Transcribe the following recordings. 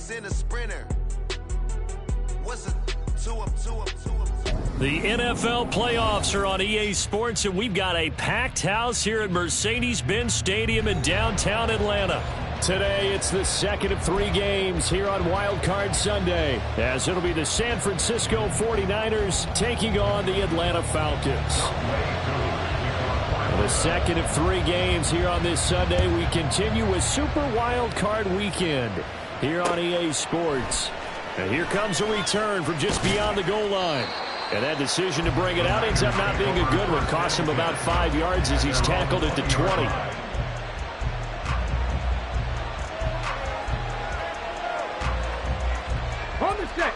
race in a sprinter. What's a 2 up, 2 up, 2 up, 2 up? The NFL playoffs are on EA Sports, and we've got a packed house here at Mercedes-Benz Stadium in downtown Atlanta. Today, it's the second of 3 games here on Wild Card Sunday, as it'll be the San Francisco 49ers taking on the Atlanta Falcons. The second of 3 games here on this Sunday. We continue with Super Wild Card Weekend here on EA Sports. And here comes a return from just beyond the goal line. And that decision to bring it out ends up not being a good one. Cost him about 5 yards as he's tackled at the 20. On the set.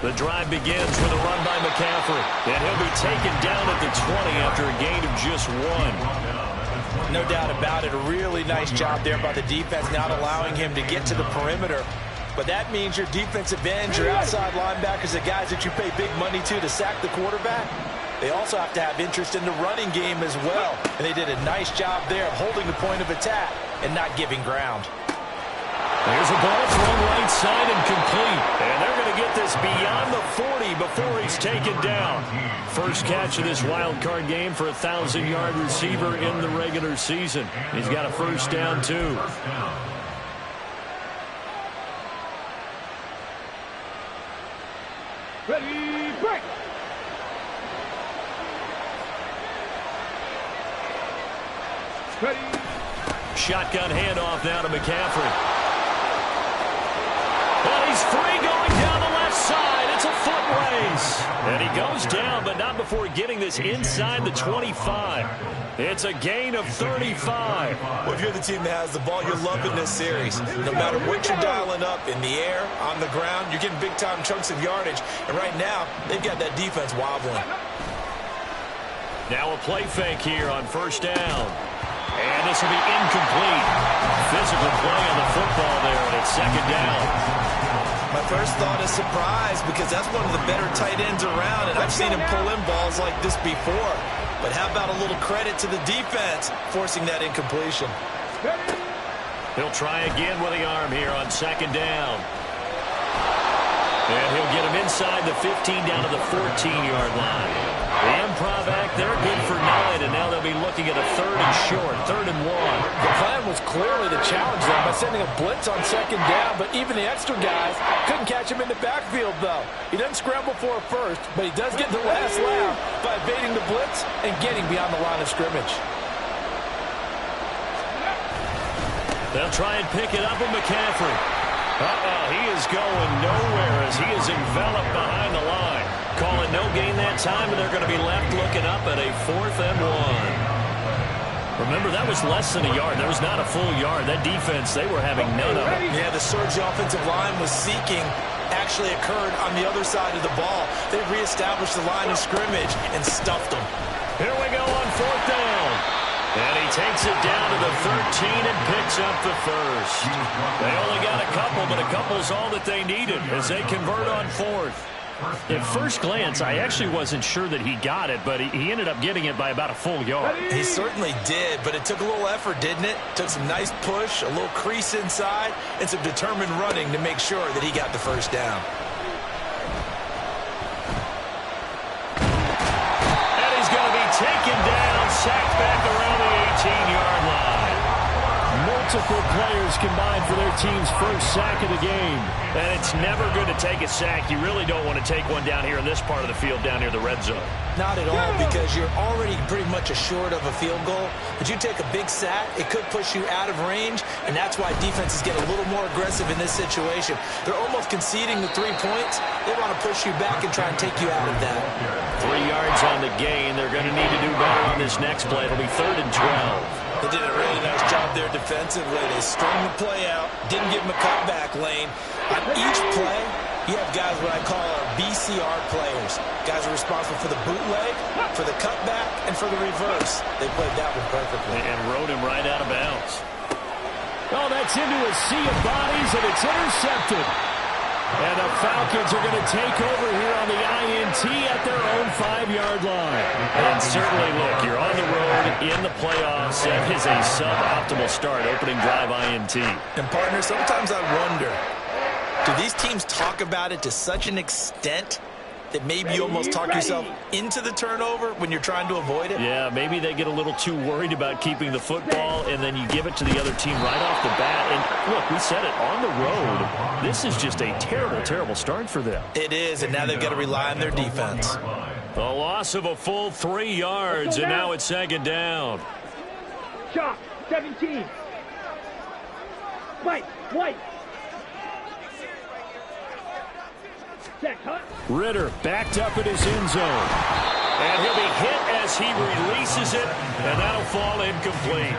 The drive begins with a run by McCaffrey. And he'll be taken down at the 20 after a gain of just 1. No doubt about it. A really nice job there by the defense, not allowing him to get to the perimeter. But that means your defensive ends, your outside linebackers, the guys that you pay big money to sack the quarterback, they also have to have interest in the running game as well. And they did a nice job there of holding the point of attack and not giving ground. There's a ball thrown right side and complete. And they're going to get this beyond the 40 before he's taken down. First catch of this wild card game for a 1,000-yard receiver in the regular season. He's got a first down, too. Ready, break. Ready. Shotgun handoff now to McCaffrey. And he's free going down the left side. It's a foot race. And he goes down, but not before getting this inside the 25. It's a gain of 35. Well, if you're the team that has the ball, you're loving this series. No matter what you're dialing up, in the air, on the ground, you're getting big-time chunks of yardage. And right now, they've got that defense wobbling. Now a play fake here on first down. And this will be incomplete. Physical play on the football there, and it's second down. My first thought is surprise, because that's one of the better tight ends around, and I've seen him pull in balls like this before. But how about a little credit to the defense forcing that incompletion? He'll try again with the arm here on second down. And he'll get him inside the 15 down to the 14-yard line. The improv act there, good for 9, and now they'll be looking at a 3rd and short, 3rd and 1. The plan was clearly to challenge them by sending a blitz on second down, but even the extra guys couldn't catch him in the backfield, though. He doesn't scramble for a first, but he does get the last laugh by evading the blitz and getting beyond the line of scrimmage. They'll try and pick it up with McCaffrey. He is going nowhere as he is enveloped behind the line. Call it no gain that time, and they're going to be left looking up at a 4th and 1. Remember, that was less than a yard. That was not a full yard. That defense, they were having none of it. Yeah, the surge the offensive line was seeking actually occurred on the other side of the ball. They reestablished the line of scrimmage and stuffed them. Here we go on 4th down. And he takes it down to the 13 and picks up the first. They only got a couple, but a couple's all that they needed as they convert on 4th. At first glance, I actually wasn't sure that he got it, but he ended up getting it by about a full yard. He certainly did, but it took a little effort, didn't it? Took some nice push, a little crease inside, and some determined running to make sure that he got the first down. And he's going to be taken down, sacked back around the 18-yard line. Multiple players combined for their team's first sack of the game. And it's never good to take a sack. You really don't want to take one down here in this part of the field, down near the red zone. Not at all, because you're already pretty much assured of a field goal. But you take a big sack, it could push you out of range, and that's why defenses get a little more aggressive in this situation. They're almost conceding the 3 points. They want to push you back and try and take you out of that. 3 yards on the gain. They're going to need to do better on this next play. It'll be 3rd and 12. They did a really nice job there defensively. They strung the play out, didn't give them a cutback lane. On each play, you have guys what I call our BCR players. Guys are responsible for the bootleg, for the cutback, and for the reverse. They played that one perfectly. And rode him right out of bounds. Oh, that's into a sea of bodies, and it's intercepted. And the Falcons are going to take over here on the INT at their own 5-yard line. And certainly, look, you're on the road in the playoffs. That is a suboptimal start, opening drive INT. And, partner, sometimes I wonder, do these teams talk about it to such an extent that maybe you almost talk yourself into the turnover when you're trying to avoid it? Yeah, maybe they get a little too worried about keeping the football, and then you give it to the other team right off the bat. And, look, we said it, on the road, this is just a terrible, terrible start for them. It is, and now they've got to rely on their defense. A loss of a full 3 yards, and now it's second down. Shot, 17. White. Ritter backed up in his end zone. And he'll be hit as he releases it, and that'll fall incomplete.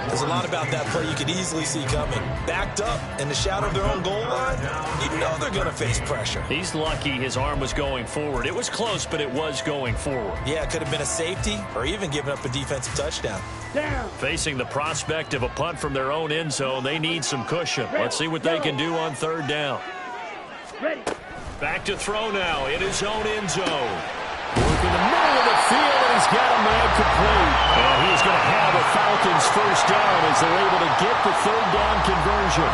There's a lot about that play you could easily see coming. Backed up in the shadow of their own goal line, you know they're going to face pressure. He's lucky his arm was going forward. It was close, but it was going forward. Yeah, it could have been a safety or even given up a defensive touchdown. Down. Facing the prospect of a punt from their own end zone, they need some cushion. Let's see what they can do on third down. Ready. Back to throw now in his own end zone. Working the middle of the field, and he's got a man complete. And he's going to have a Falcons first down as they're able to get the third down conversion.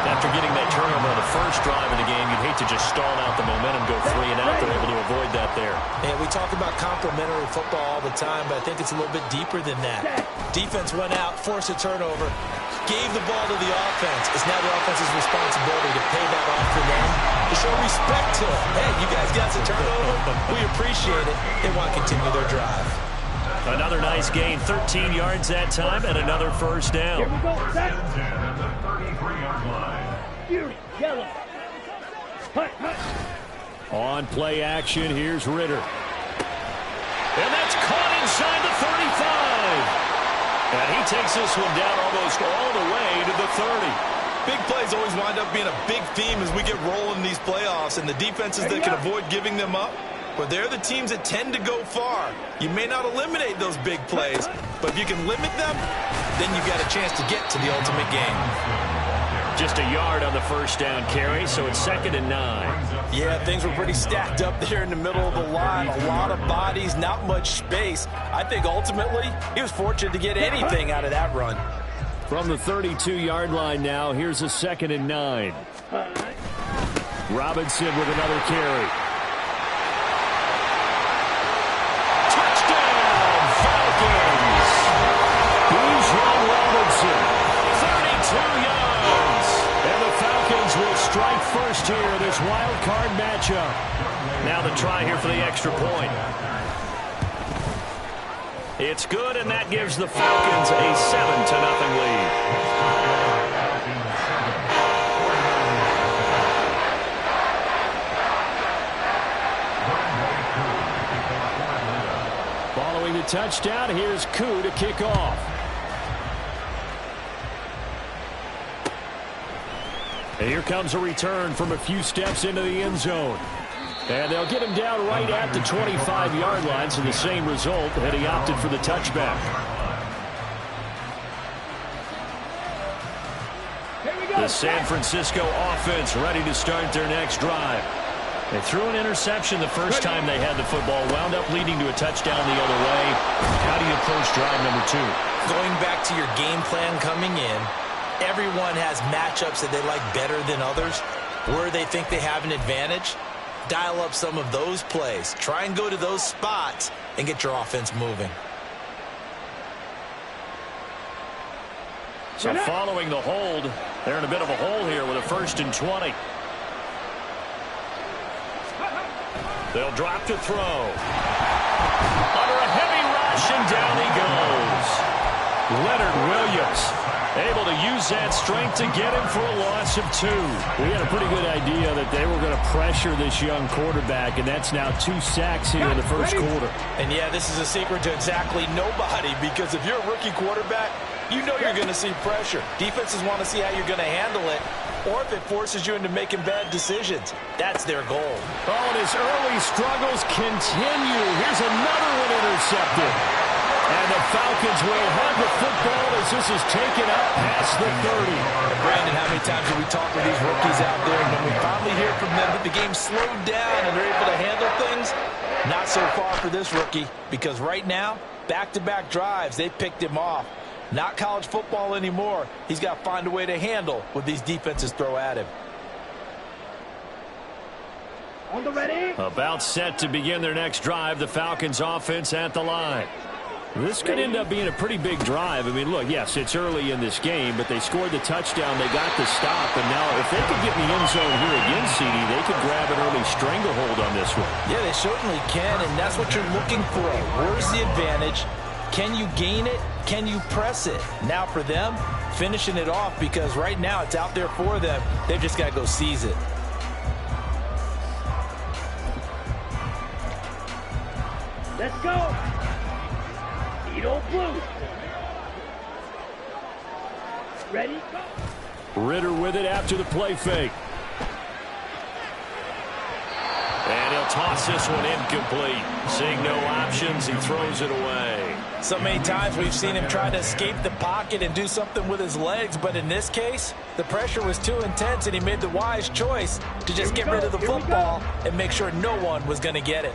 After getting that turnover on the first drive of the game, you'd hate to just stall out the momentum, go 3 and out. They're able to avoid that there. And we talk about complementary football all the time, but I think it's a little bit deeper than that. Defense went out, forced a turnover, gave the ball to the offense. It's now the offense's responsibility to pay that off for them, to show respect to it. Hey, you guys got the turnover. We appreciate it. They want to continue their drive. Another nice gain, 13 yards that time, and another first down. Here we go. Set. Fury. Yellow. Hut. On play action, here's Ritter. And that's caught inside the 35. And he takes this one down almost all the way to the 30. Big plays always wind up being a big theme as we get rolling in these playoffs, and the defenses that can avoid giving them up, but they're the teams that tend to go far. You may not eliminate those big plays, but if you can limit them, then you've got a chance to get to the ultimate game. Just a yard on the first down carry, so it's 2nd and 9. Yeah, things were pretty stacked up there in the middle of the line. A lot of bodies, not much space. I think ultimately he was fortunate to get anything out of that run. From the 32-yard line now, here's a 2nd and 9. Robinson with another carry. Touchdown, Falcons! Bijan Robinson, 32 yards. And the Falcons will strike first here in this wild card matchup. Now the try here for the extra point. It's good, and that gives the Falcons a 7-0 lead. Following the touchdown, here's Koo to kick off. And here comes a return from a few steps into the end zone. And they'll get him down right at the 25-yard line, so the same result, and he opted for the touchback. The San Francisco offense ready to start their next drive. They threw an interception the first time they had the football, wound up leading to a touchdown the other way. How do you approach drive number 2? Going back to your game plan coming in, everyone has matchups that they like better than others, where they think they have an advantage. Dial up some of those plays. Try and go to those spots and get your offense moving. So following the hold, they're in a bit of a hole here with a 1st and 20. They'll drop to throw. Under a heavy rush, and down he goes. Leonard Williams able to use that strength to get him for a loss of 2. We had a pretty good idea that they were going to pressure this young quarterback, and that's now 2 sacks here in the first quarter. And yeah, this is a secret to exactly nobody, because if you're a rookie quarterback, you know you're going to see pressure. Defenses want to see how you're going to handle it, or if it forces you into making bad decisions. That's their goal. Oh, and his early struggles continue. Here's another one intercepted. And the Falcons will have the football as this is taken up past the 30. Brandon, how many times have we talked with these rookies out there, and when we finally hear from them that the game slowed down and they're able to handle things? Not so far for this rookie, because right now, back-to-back drives, they picked him off. Not college football anymore. He's got to find a way to handle what these defenses throw at him. On the ready. About set to begin their next drive, the Falcons offense at the line. This could end up being a pretty big drive. I mean, look, yes, it's early in this game, but they scored the touchdown. They got the stop, and now if they could get in the end zone here again, CD, they could grab an early stranglehold on this one. Yeah, they certainly can, and that's what you're looking for. Where's the advantage? Can you gain it? Can you press it? Now for them, finishing it off, because right now it's out there for them. They've just got to go seize it. Let's go. Edo Blue. Ready? Ritter with it after the play fake. And he'll toss this one incomplete. Seeing no options, he throws it away. So many times we've seen him try to escape the pocket and do something with his legs, but in this case, the pressure was too intense and he made the wise choice to just get rid of the football and make sure no one was going to get it.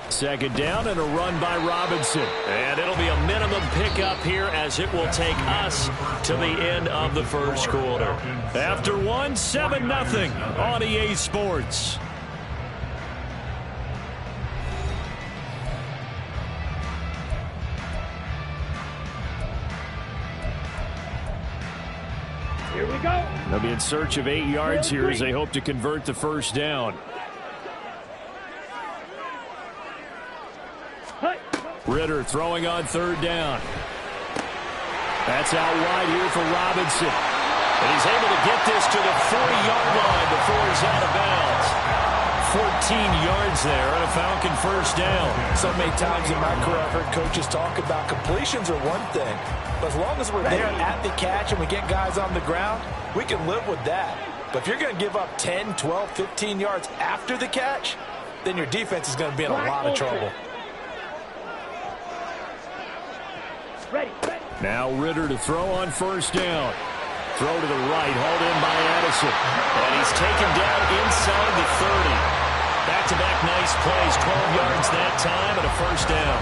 Second down and a run by Robinson. And it'll be a minimum pickup here as it will take us to the end of the first quarter. After one, 7-0 on EA Sports. Here we go. They'll be in search of 8 yards here as they hope to convert the first down. Ritter throwing on third down. That's out wide here for Robinson. And he's able to get this to the 40-yard line before he's out of bounds. 14 yards there and a Falcon first down. So many times in my career I've heard coaches talk about completions are one thing. But as long as we're there at the catch and we get guys on the ground, we can live with that. But if you're going to give up 10, 12, 15 yards after the catch, then your defense is going to be in a lot of trouble. Ready. Now Ritter to throw on first down. Throw to the right, hauled in by Addison. And he's taken down inside the 30. Back-to-back nice plays, 12 yards that time and a first down.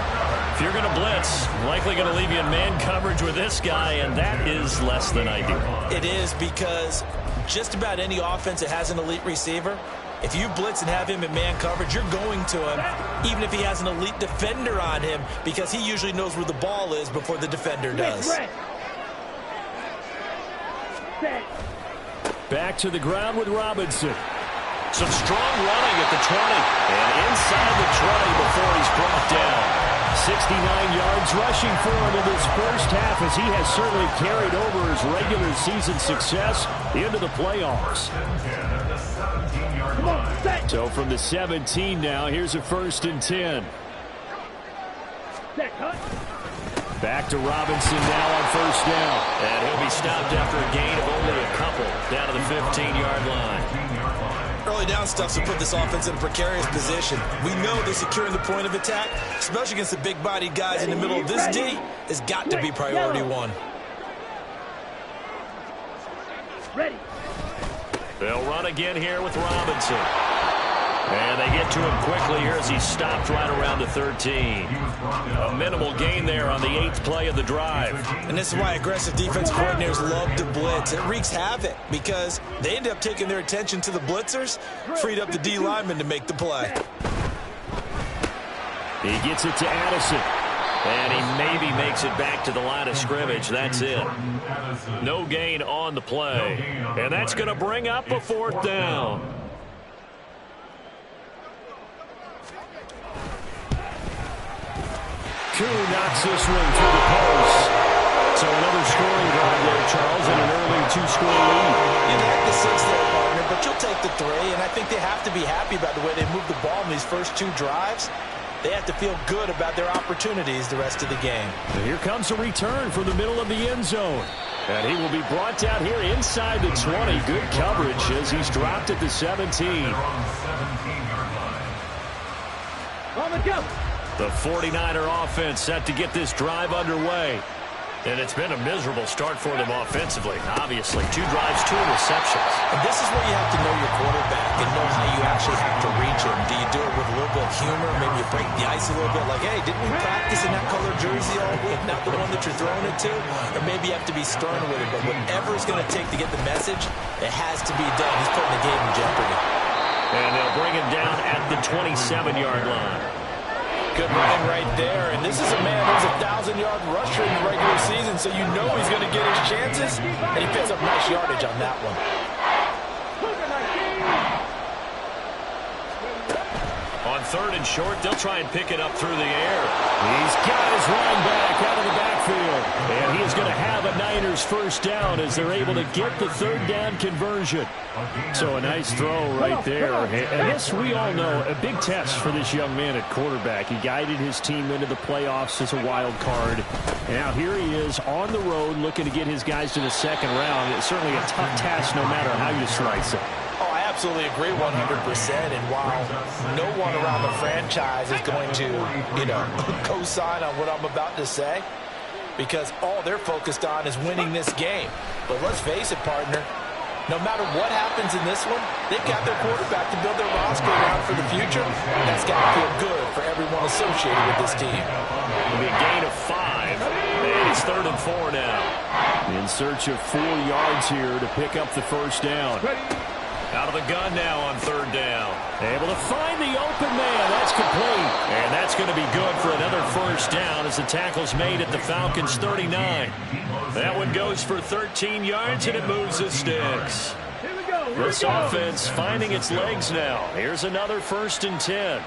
If you're going to blitz, likely going to leave you in man coverage with this guy, and that is less than ideal. It is, because just about any offense that has an elite receiver, if you blitz and have him in man coverage, you're going to him, even if he has an elite defender on him, because he usually knows where the ball is before the defender does. Back to the ground with Robinson. Some strong running at the 20. And inside the 20 before he's brought down. 69 yards rushing for him in this first half, as he has certainly carried over his regular season success into the playoffs. So from the 17 now, here's a 1st and 10. Back to Robinson now on first down. And he'll be stopped after a gain of only a couple down to the 15-yard line. Early down stuff to put this offense in a precarious position. We know that securing the point of attack, especially against the big-bodied guys in the middle of this D, has got to be priority one. Ready. They'll run again here with Robinson. And they get to him quickly here as he's stopped right around the 13. A minimal gain there on the 8th play of the drive. And this is why aggressive defense coordinators love to blitz. It wreaks havoc because they end up taking their attention to the blitzers, freed up the D lineman to make the play. He gets it to Addison. And he maybe makes it back to the line of scrimmage. That's it. No gain on the play. And that's going to bring up a 4th down. Koo knocks this one through the post. So another scoring drive there, Charles, and an early 2-score lead. You'd like the 6 there, partner, but you'll take the 3, and I think they have to be happy about the way they moved the ball in these first 2 drives. They have to feel good about their opportunities the rest of the game. And here comes a return from the middle of the end zone. And he will be brought down here inside the 20. Good coverage as he's dropped at the 17. On the jump. The 49er offense set to get this drive underway. And it's been a miserable start for them offensively. Obviously, 2 drives, 2 receptions. And this is where you have to know your quarterback and know how you actually have to reach him. Do you do it with a little bit of humor? Maybe you break the ice a little bit like, hey, didn't we practice in that color jersey all week? Not the one that you're throwing it to? Or maybe you have to be stern with it. But whatever it's going to take to get the message, it has to be done. He's putting the game in jeopardy. And they'll bring him down at the 27-yard line. Good running right there. And this is a man who's a 1,000-yard rusher in the regular season, so you know he's going to get his chances. And he picks up nice yardage on that one. On 3rd and short, they'll try and pick it up through the air. He's got his running back out of the backfield. And he is going to have a Niners first down as they're able to get the 3rd down conversion. So a nice throw right there. And this, we all know, a big test for this young man at quarterback. He guided his team into the playoffs as a wild card. And now here he is on the road looking to get his guys to the 2nd round. It's certainly a tough task no matter how you slice it. Oh, I absolutely agree 100%. And while no one around the franchise is going to, co-sign on what I'm about to say, because all they're focused on is winning this game. But let's face it, partner, no matter what happens in this one, they've got their quarterback to build their roster around for the future. And that's got to feel good for everyone associated with this team. It'll be a gain of 5. And it's 3rd and 4 now. In search of 4 yards here to pick up the first down. Out of the gun now on 3rd down. Able to find the open man. That's complete. And that's going to be good for another first down as the tackle's made at the Falcons' 39. That one goes for 13 yards, and it moves the sticks. This offense finding its legs now. Here's another 1st and 10.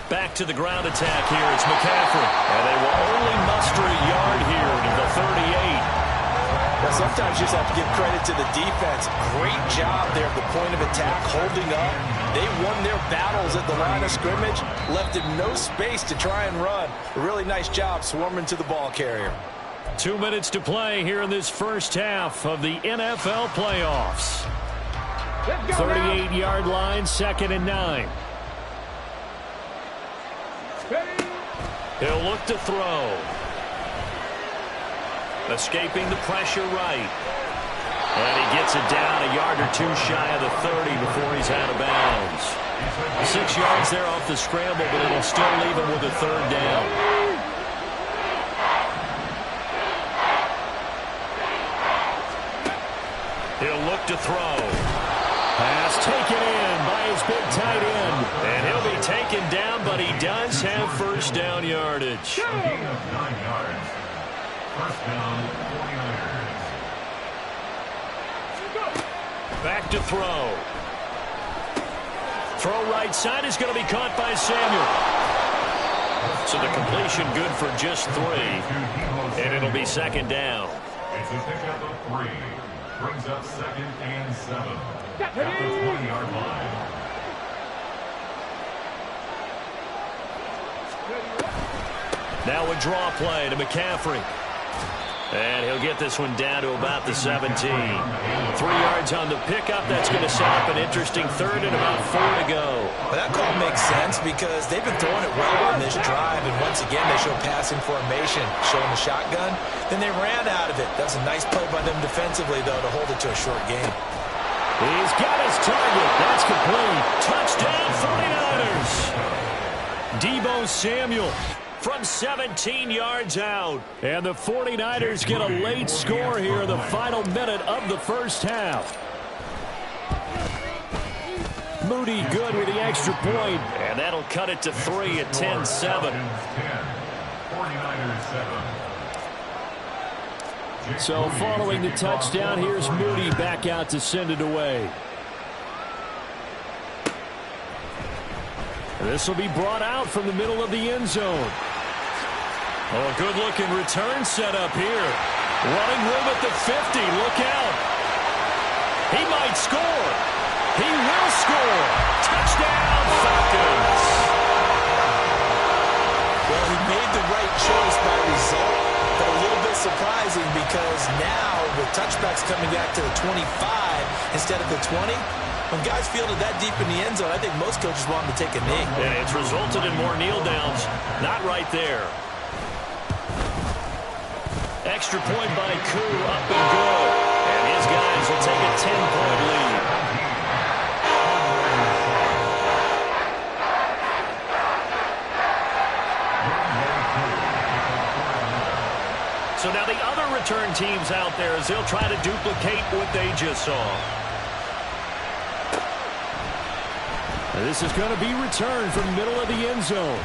Back to the ground attack here. It's McCaffrey. And they will only muster a yard here to the 38. Well, sometimes you just have to give credit to the defense. Great job there at the point of attack, holding up. They won their battles at the line of scrimmage, left him no space to try and run. A really nice job swarming to the ball carrier. 2 minutes to play here in this first half of the NFL playoffs. 38-yard line, 2nd and 9. He'll look to throw. Escaping the pressure right. And he gets it down a yard or 2 shy of the 30 before he's out of bounds. 6 yards there off the scramble, but it'll still leave him with a 3rd down. He'll look to throw. Pass taken in by his big tight end. And he'll be taken down, but he does have first down yardage. 9 yards. First down, 49ers. Back to throw. Throw right side is going to be caught by Samuel. So the completion good for just 3. And it'll be 2nd down. It's a pickup of 3. Brings up 2nd and 7. At the 20-yard line. Now a draw play to McCaffrey. And he'll get this one down to about the 17. 3 yards on the pickup. That's going to set up an interesting 3rd and about 4 to go. Well, that call makes sense because they've been throwing it well on this drive. And once again, they show passing formation, showing the shotgun. Then they ran out of it. That's a nice play by them defensively, though, to hold it to a short game. He's got his target. That's complete. Touchdown, 49ers. Deebo Samuel from 17 yards out. And the 49ers get a late score here in the final minute of the first half. Moody good with the extra point. And that'll cut it to 3 at 10-7. 49ers 7. So following the touchdown, here's Moody back out to send it away. This will be brought out from the middle of the end zone. Oh, a good-looking return set up here. Running room at the 50. Look out. He might score. He will score. Touchdown, Falcons. Well, he made the right choice by result, but a little bit surprising because now with touchbacks coming back to the 25 instead of the 20, When guys fielded that deep in the end zone, I think most coaches want them to take a knee. Yeah, it's resulted in more kneel downs. Not right there. Extra point by Koo, up and good. And his guys will take a 10-point lead. So now the other return teams out there as they'll try to duplicate what they just saw. This is going to be returned from the middle of the end zone.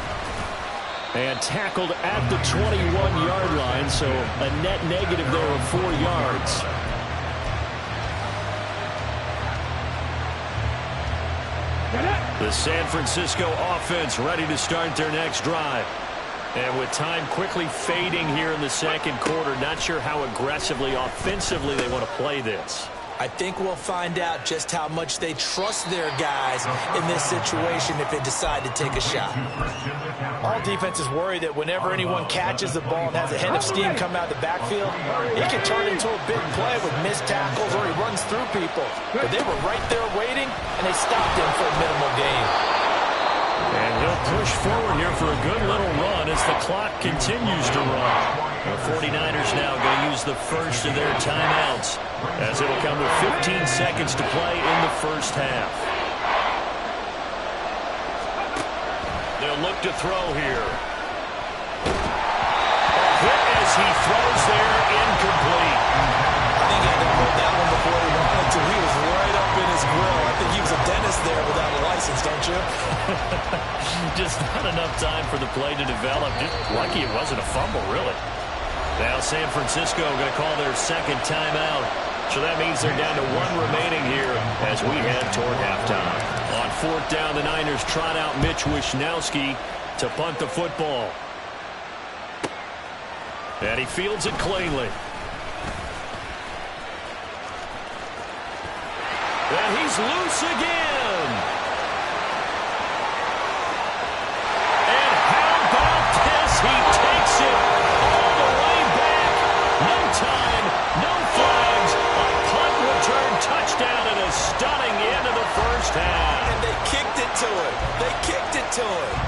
And tackled at the 21-yard line, so a net negative there of 4 yards. The San Francisco offense ready to start their next drive. And with time quickly fading here in the second quarter, not sure how aggressively, offensively they want to play this. I think we'll find out just how much they trust their guys in this situation if they decide to take a shot. All defenses worry that whenever anyone catches the ball and has a head of steam come out of the backfield, he can turn into a big play with missed tackles or he runs through people. But they were right there waiting, and they stopped him for a minimal gain. And he'll push forward here for a good little run as the clock continues to run. The 49ers now going to use the first of their timeouts as it'll come with 15 seconds to play in the first half. They'll look to throw here. A hit as he throws there, incomplete. I think he had to pull that one before he wanted to. He was right up in his grill. I think he was a dentist there without a license, don't you? Just not enough time for the play to develop. Just lucky it wasn't a fumble, really. Now San Francisco going to call their second timeout. So that means they're down to 1 remaining here as we head toward halftime. On 4th down, the Niners trot out Mitch Wishnowsky to punt the football. And he fields it cleanly. And he's loose again. And how about this? He takes it all the way back. No time, no flags. A punt return touchdown and a stunning end of the first half. And they kicked it to him. They kicked it to him.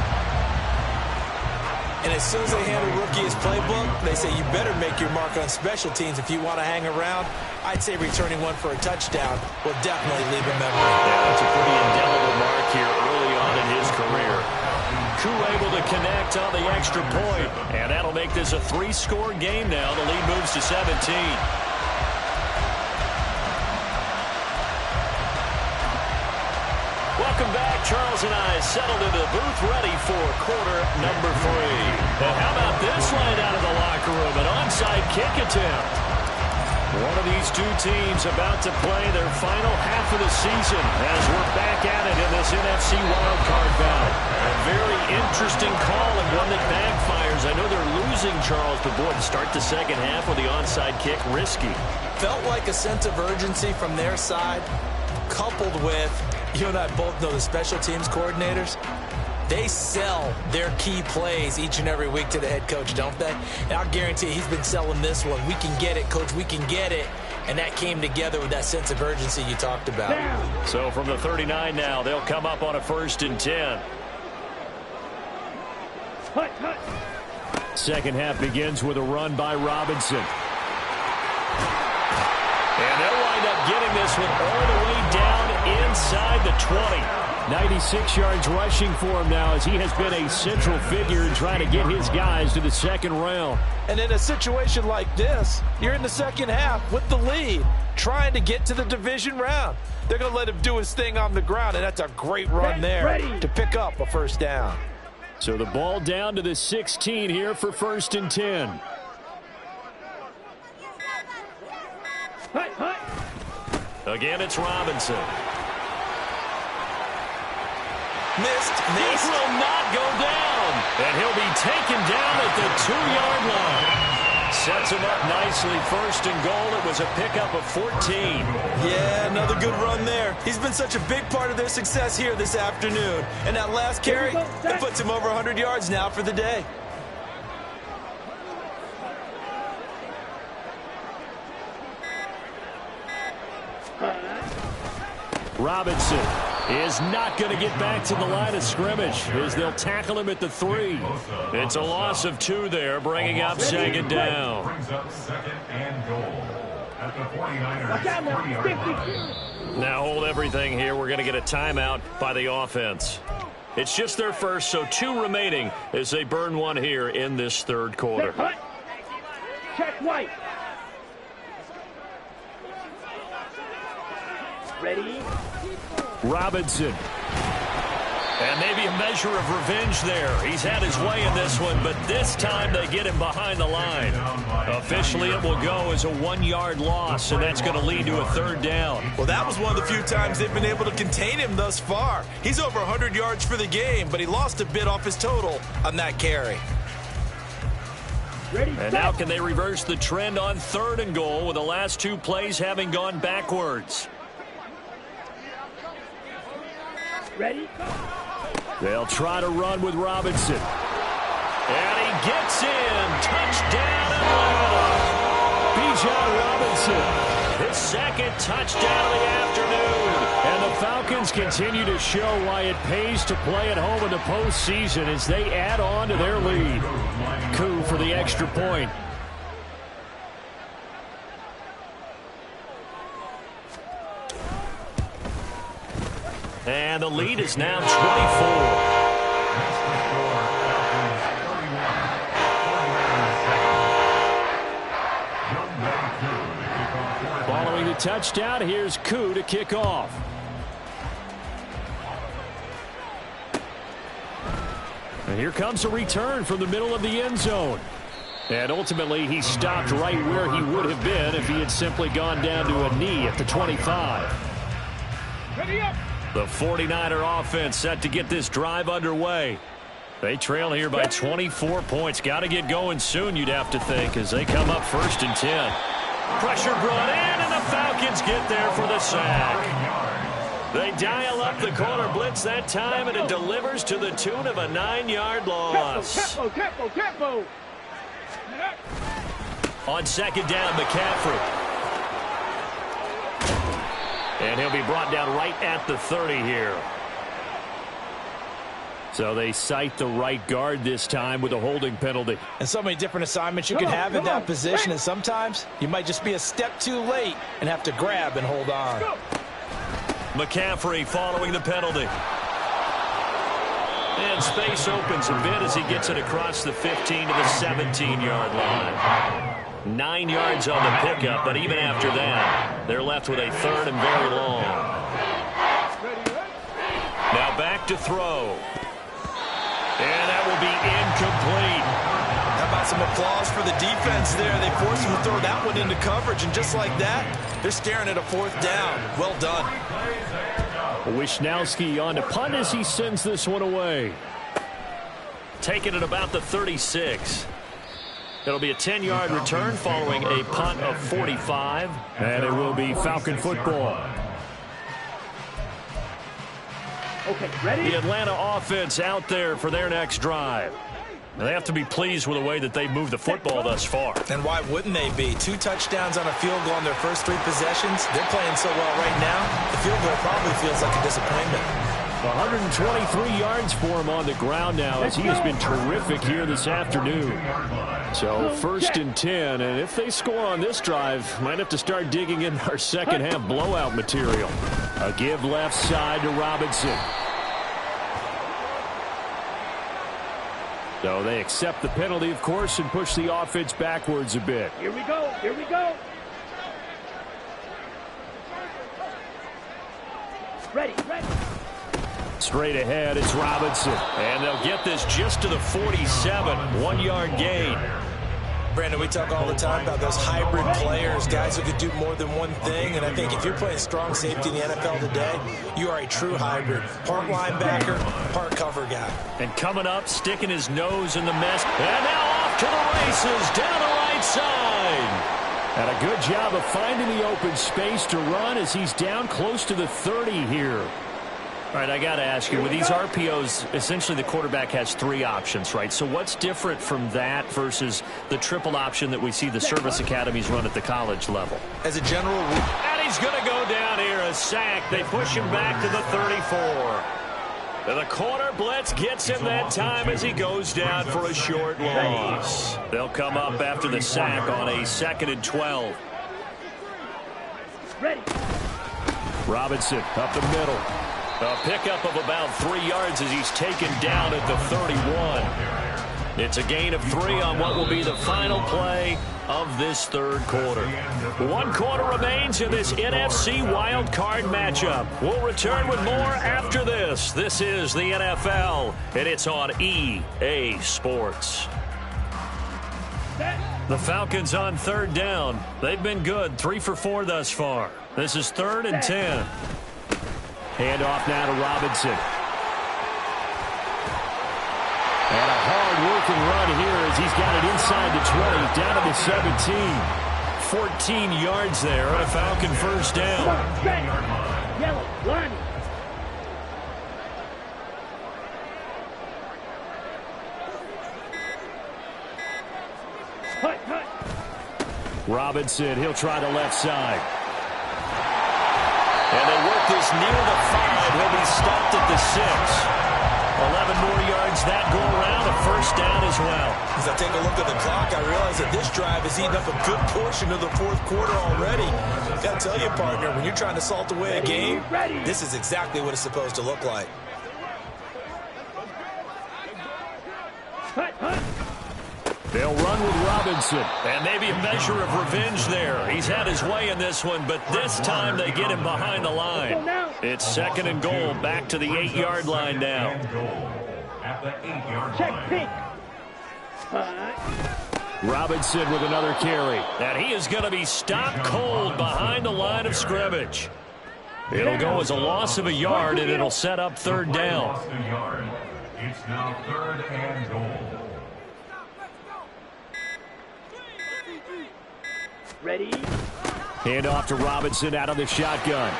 And as soon as they hand a rookie his playbook, they say you better make your mark on special teams if you want to hang around. I'd say returning one for a touchdown will definitely leave a memory. Yeah, that's a pretty indelible mark here early on in his career. Koo able to connect on the extra point, and that'll make this a 3-score game now. The lead moves to 17. Welcome back. Charles and I settled into the booth ready for quarter number 3. And how about this line out of the locker room? An onside kick attempt. One of these two teams about to play their final half of the season as we're back at it in this NFC wildcard battle. A very interesting call and one that backfires. I know they're losing, Charles, but boy, to start the second half with the onside kick, risky. Felt like a sense of urgency from their side, coupled with, you and I both know the special teams coordinators. They sell their key plays each and every week to the head coach, don't they? And I'll guarantee you he's been selling this one. We can get it, coach. We can get it. And that came together with that sense of urgency you talked about. So from the 39 now, they'll come up on a 1st and 10. Second half begins with a run by Robinson. And they'll wind up getting this one all the way down inside the 20. 96 yards rushing for him now as he has been a central figure in trying to get his guys to the second round. And in a situation like this, you're in the second half with the lead, trying to get to the division round. They're going to let him do his thing on the ground, and that's a great run there to pick up a first down. So the ball down to the 16 here for 1st and 10. Again, it's Robinson. Missed. This will not go down. And he'll be taken down at the 2-yard line. Sets him up nicely. 1st and goal. It was a pickup of 14. Yeah, another good run there. He's been such a big part of their success here this afternoon. And that last carry, that puts him over 100 yards now for the day. Robinson is not going to get back to the line of scrimmage as they'll tackle him at the 3. It's a loss of 2 there, bringing up second down. Brings up second and goal at the 49ers. Watch out now. 52. Now hold everything here. We're going to get a timeout by the offense. It's just their first, so 2 remaining as they burn 1 here in this third quarter. Hut. Check white. Ready? Robinson. And maybe a measure of revenge there. He's had his way in this one, but this time they get him behind the line. Officially, it will go as a 1-yard loss, and that's going to lead to a 3rd down. Well, that was one of the few times they've been able to contain him thus far. He's over 100 yards for the game, but he lost a bit off his total on that carry. Ready? And now can they reverse the trend on 3rd and goal with the last 2 plays having gone backwards? Ready? They'll try to run with Robinson. And he gets in. Touchdown, Atlanta. Bijan Robinson. His 2nd touchdown of the afternoon. And the Falcons continue to show why it pays to play at home in the postseason as they add on to their lead. Coup for the extra point. And the lead is now 24. Following the touchdown, here's Coup to kick off. And here comes a return from the middle of the end zone. And ultimately, he stopped right where he would have been if he had simply gone down to a knee at the 25. Ready up. The 49er offense set to get this drive underway. They trail here by 24 points. Got to get going soon, you'd have to think, as they come up 1st and 10. Pressure brought in, and the Falcons get there for the sack. They dial up the corner blitz that time, and it delivers to the tune of a 9-yard loss. Tempo. On 2nd down, McCaffrey. And he'll be brought down right at the 30 here. So they cite the right guard this time with a holding penalty. And so many different assignments you can have in that position, and sometimes you might just be a step too late and have to grab and hold on. McCaffrey following the penalty. And space opens a bit as he gets it across the 15 to the 17-yard line. 9 yards on the pickup, but even after that, they're left with a 3rd and very long. Now back to throw. And that will be incomplete. How about some applause for the defense there? They forced him to throw that one into coverage, and just like that, they're staring at a 4th down. Well done. Wisnowski on to punt as he sends this one away. Taking it about the 36. It'll be a 10-yard return following a punt of 45. And it will be Falcon football. Okay, ready? The Atlanta offense out there for their next drive. And they have to be pleased with the way that they've moved the football thus far. And why wouldn't they be? 2 touchdowns on a field goal on their first 3 possessions. They're playing so well right now, the field goal probably feels like a disappointment. 123 yards for him on the ground now as he has been terrific here this afternoon. So 1st and 10, and if they score on this drive, might have to start digging in our second half blowout material. A give left side to Robinson. So they accept the penalty, of course, and push the offense backwards a bit. Here we go. Here we go. Ready. Straight ahead, it's Robinson. And they'll get this just to the 47. 1-yard gain. Brandon, we talk all the time about those hybrid players, guys who could do more than one thing, and I think if you're playing strong safety in the NFL today, you are a true hybrid. Part linebacker, part cover guy. And coming up, sticking his nose in the mess. And now off to the races, down the right side. And a good job of finding the open space to run as he's down close to the 30 here. All right, I got to ask you, with these RPOs, essentially the quarterback has 3 options, right? So what's different from that versus the triple option that we see the service academies run at the college level? As a general rule, and he's going to go down here the sack. They push him back to the 34. And the corner blitz gets him that time as he goes down for a short loss. They'll come up after the sack on a 2nd and 12. Ready. Robinson up the middle. A pickup of about 3 yards as he's taken down at the 31. It's a gain of 3 on what will be the final play of this third quarter. 1 quarter remains in this NFC wild card matchup. We'll return with more after this. This is the NFL, and it's on EA Sports. The Falcons on 3rd down. They've been good, 3 for 4 thus far. This is 3rd and 10. Hand off now to Robinson. And a hard-working run here as he's got it inside the 20, down to the 17. 14 yards there on a Falcon first down. Yellow, line. Hut. Robinson, he'll try the left side. And they work this near the 5. He'll be stopped at the 6. 11 more yards that go around, a first down as well. As I take a look at the clock, I realize that this drive has eaten up a good portion of the 4th quarter already. Got to tell you, partner, when you're trying to salt away a game, this is exactly what it's supposed to look like. Hut. They'll run with Robinson. And maybe a measure of revenge there. He's had his way in this one, but this time they get him behind the line. It's 2nd and goal, back to the 8-yard line now. At the 8-yard Check line. pink. Robinson with another carry. And he is going to be stopped cold behind the line of scrimmage. It'll go as a loss of a yard, and it'll set up 3rd down. Lost a yard. It's now 3rd and goal. Ready. Hand off to Robinson out of the shotgun.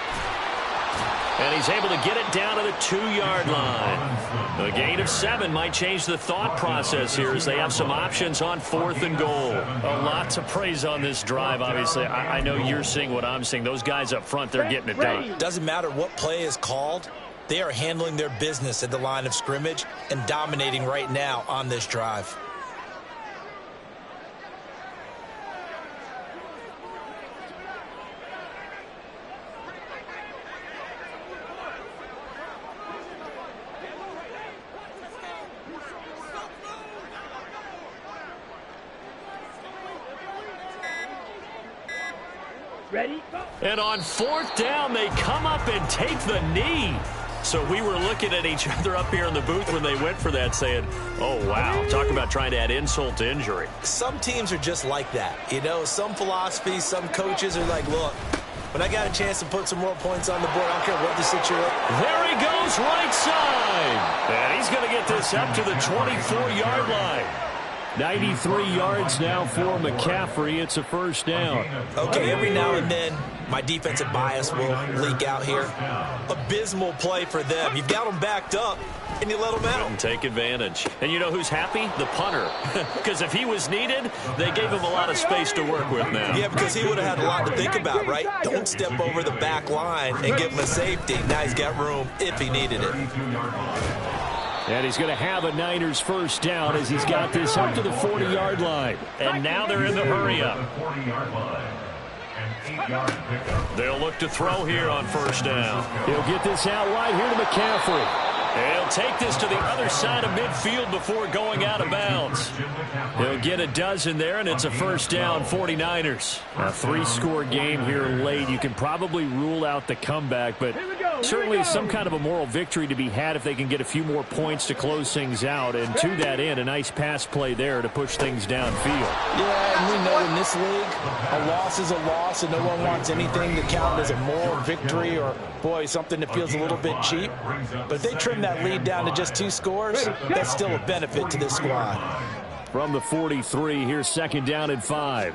And he's able to get it down to the 2-yard line. A gain of 7 might change the thought process here as they have some options on 4th and goal. A lot to praise on this drive, obviously. I know you're seeing what I'm seeing. Those guys up front, they're getting it done. Doesn't matter what play is called. They are handling their business at the line of scrimmage and dominating right now on this drive. Ready. And on 4th down, they come up and take the knee. So we were looking at each other up here in the booth when they went for that saying, oh, wow, talk about trying to add insult to injury. Some teams are just like that. You know, some philosophies, some coaches are like, look, when I got a chance to put some more points on the board, I don't care what the situation. There he goes, right side. And he's going to get this up to the 24-yard line. 93 yards now for McCaffrey. It's a first down. Okay, every now and then, my defensive bias will leak out here. Abysmal play for them. You've got them backed up, and you let them out. And take advantage. And you know who's happy? The punter. Because if he was needed, they gave him a lot of space to work with now. Yeah, because he would have had a lot to think about, right? Don't step over the back line and give him a safety. Now he's got room if he needed it. And he's going to have a Niners first down as he's got this up to the 40-yard line. And now they're in the hurry-up. They'll look to throw here on first down. He'll get this out wide here to McCaffrey. He'll take this to the other side of midfield before going out of bounds. He'll get a dozen there, and it's a first down, 49ers. A 3-score game here late. You can probably rule out the comeback, but certainly some kind of a moral victory to be had if they can get a few more points to close things out. And to that end, a nice pass play there to push things downfield. Yeah, and we know in this league, a loss is a loss, and no one wants anything to count as a moral victory or, boy, something that feels a little bit cheap. But if they trim that lead down to just 2 scores, that's still a benefit to this squad. From the 43, here's 2nd down and 5.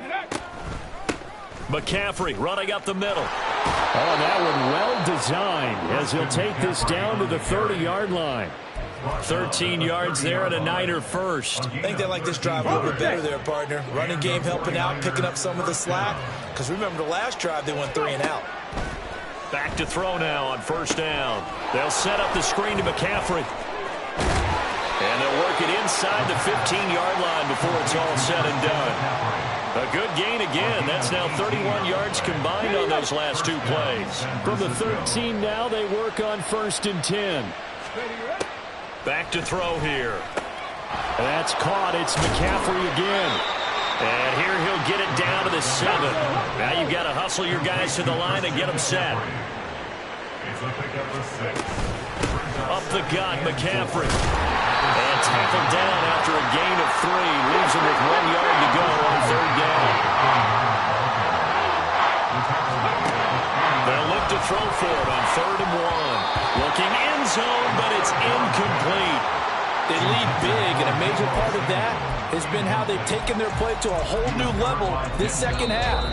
McCaffrey running up the middle. Oh, that one well designed as he'll take this down to the 30-yard line. 13 yards there and a Niner first. I think they like this drive a little bit better there, partner. Running game helping out, picking up some of the slack. Because remember the last drive, they went 3 and out. Back to throw now on first down. They'll set up the screen to McCaffrey. And they'll work it inside the 15-yard line before it's all said and done. A good gain again. That's now 31 yards combined on those last two plays. From the 13 now, they work on 1st and 10. Back to throw here. That's caught. It's McCaffrey again. And here he'll get it down to the 7. Now you've got to hustle your guys to the line and get them set. Up the gut, McCaffrey. And tackled down after a gain of 3. Leaves him with 1 yard to go on 3rd down. They'll look to throw for it on 3rd and 1. Looking end zone, but it's incomplete. They lead big, and a major part of that has been how they've taken their play to a whole new level this second half.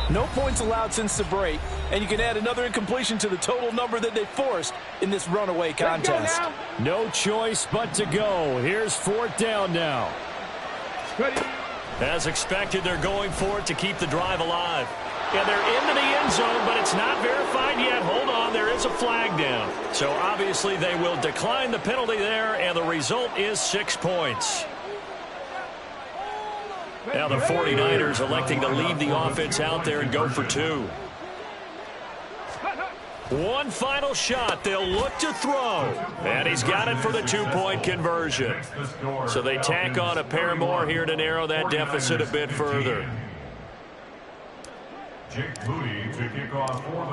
No points allowed since the break, and you can add another incompletion to the total number that they forced in this runaway contest. No choice but to go. Here's 4th down now. As expected, they're going for it to keep the drive alive. Yeah, they're into the end zone, but it's not verified yet. Hold on, there is a flag down. So obviously they will decline the penalty there, and the result is 6 points. Now the 49ers electing to leave the offense out there and go for 2. One final shot. They'll look to throw. And he's got it for the 2-point conversion. So they tack on a pair more here to narrow that deficit a bit further.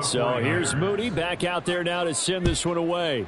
So here's Moody back out there now to send this one away.